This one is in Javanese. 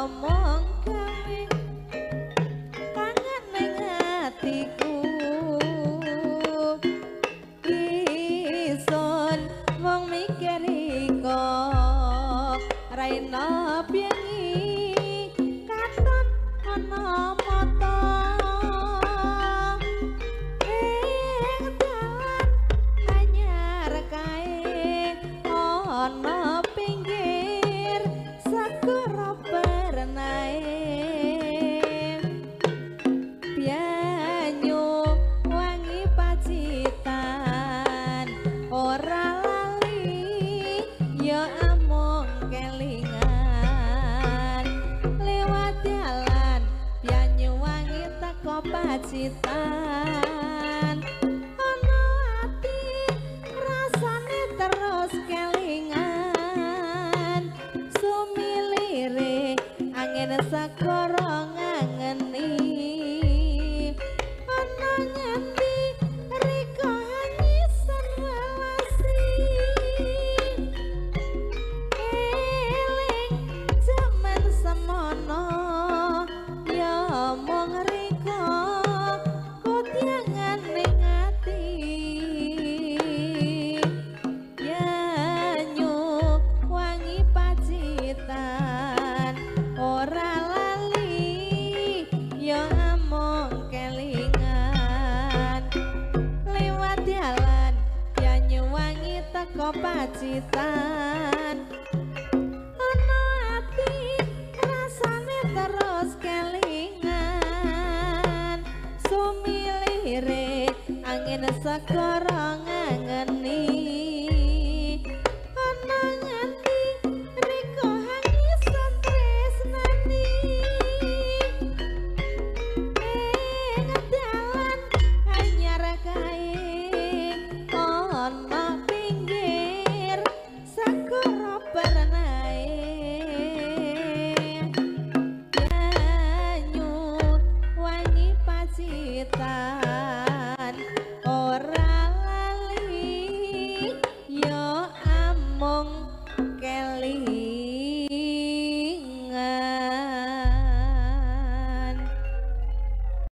omong gawe kangen ning atiku ison wong mikiri kok raina piye katon ana mata ing dalan anyar kae ana pinggir segara bernae pianyu wangi pacitan ora lali ya amung kelingan lewat dalan pianyu wangi teko pacitan ana ati rasane terus kelingan sumilire angin segara ngangeni ana ngendi riko hangisan welasi eling jaman semono ya mung riko kutiangan ning ati yanyu wangi pacitan ora lali ya amung kelingan lewat dalan yanyu wangi teko pacitan ana ati rasane terus kelingan sumilire angin segara